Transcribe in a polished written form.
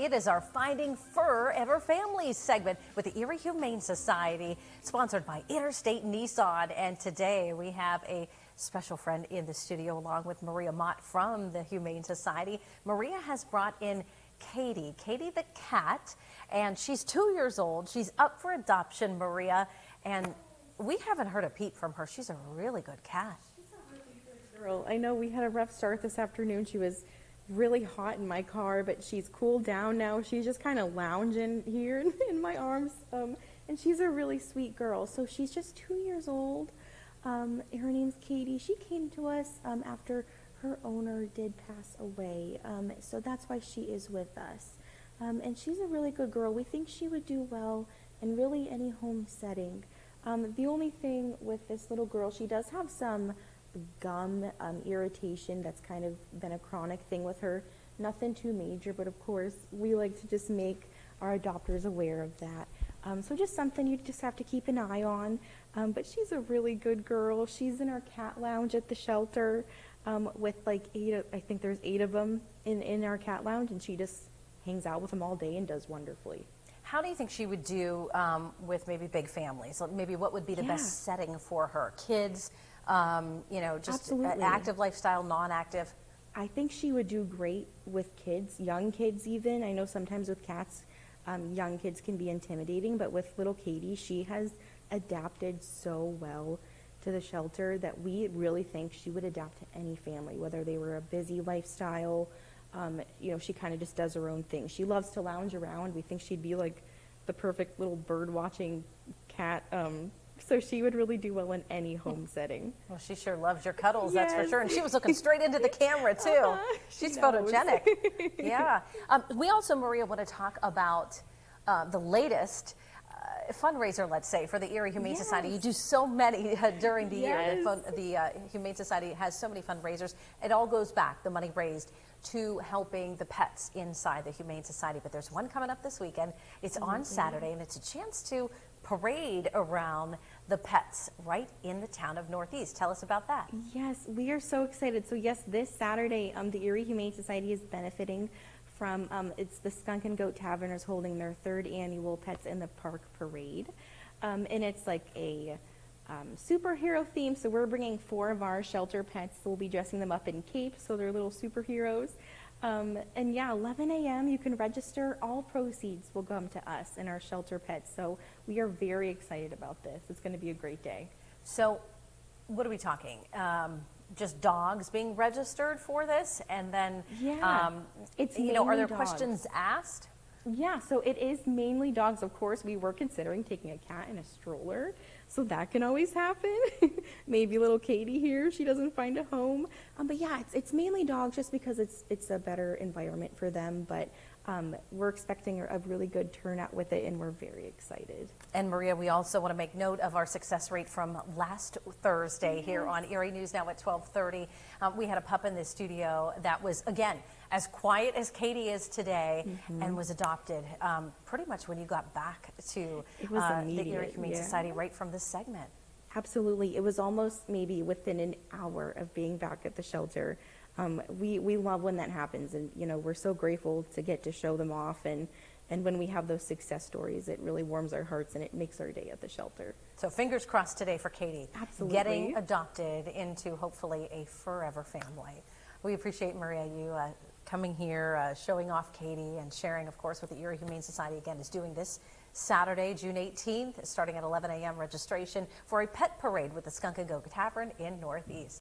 It is our Finding Furever Families segment with the Erie Humane Society, sponsored by Interstate Nissan. And today we have a special friend in the studio along with Maria Mott from the Humane Society. Maria has brought in Katie the cat, and she's 2 years old. She's up for adoption, Maria, and we haven't heard a peep from her. She's a really good cat. She's a really good girl. I know we had a rough start this afternoon. She was really hot in my car, but she's cooled down now. She's just kind of lounging here in my arms, and she's a really sweet girl. So she's just 2 years old. Her name's Katie. She came to us after her owner did pass away, so that's why she is with us. And she's a really good girl. We think she would do well in really any home setting. The only thing with this little girl, she does have some gum irritation. That's kind of been a chronic thing with her. Nothing too major, but of course we like to just make our adopters aware of that. So just something you just have to keep an eye on. But she's a really good girl. She's in our cat lounge at the shelter with like I think there's 8 of them in our cat lounge, and she just hangs out with them all day and does wonderfully. How do you think she would do with maybe big families? Maybe what would be the best setting for her? Kids, just Absolutely. Active lifestyle, non-active? I think she would do great with kids, young kids even. I know sometimes with cats, young kids can be intimidating, but with little Katie, she has adapted so well to the shelter that we really think she would adapt to any family, whether they were a busy lifestyle. She kind of just does her own thing. She loves to lounge around. We think she'd be like the perfect little bird watching cat. So she would really do well in any home setting. Well, she sure loves your cuddles, that's for sure. And she was looking straight into the camera, too. She's photogenic. Yeah. We also, Maria, want to talk about the latest fundraiser, let's say, for the Erie Humane Society. You do so many during the year. The Humane Society has so many fundraisers. It all goes back, the money raised, to helping the pets inside the Humane Society. But there's one coming up this weekend. It's on Saturday, and it's a chance to parade around the pets right in the town of Northeast. Tell us about that. Yes, we are so excited. So yes, this Saturday, the Erie Humane Society is benefiting from, it's the Skunk and Goat Taverners holding their 3rd annual Pets in the Park Parade. And it's like a superhero theme, so we're bringing 4 of our shelter pets. So we'll be dressing them up in capes, so they're little superheroes. And yeah, 11 a.m. you can register. All proceeds will come to us and our shelter pets. So we are very excited about this. It's going to be a great day. So what are we talking? Just dogs being registered for this, and then it's are there dogs. Questions asked? Yeah, so it is mainly dogs. Of course, we were considering taking a cat in a stroller, so that can always happen. Maybe little Katie here, she doesn't find a home. But yeah, it's mainly dogs just because it's a better environment for them. But we're expecting a really good turnout with it, and we're very excited. And Maria, we also want to make note of our success rate from last Thursday here on Erie News Now at 12:30. We had a pup in the studio that was, again, as quiet as Katie is today, and was adopted pretty much when you got back to the Erie Humane Society right from this segment. Absolutely. It was almost maybe within an hour of being back at the shelter. We love when that happens, and we're so grateful to get to show them off, and when we have those success stories, it really warms our hearts and it makes our day at the shelter. So fingers crossed today for Katie. Absolutely. Getting adopted into hopefully a forever family. We appreciate, Maria, you coming here, showing off Katie, and sharing, of course, with the Erie Humane Society. Again, is doing this Saturday, June 18th, starting at 11 a.m. registration for a pet parade with the Skunk and Goat Tavern in Northeast.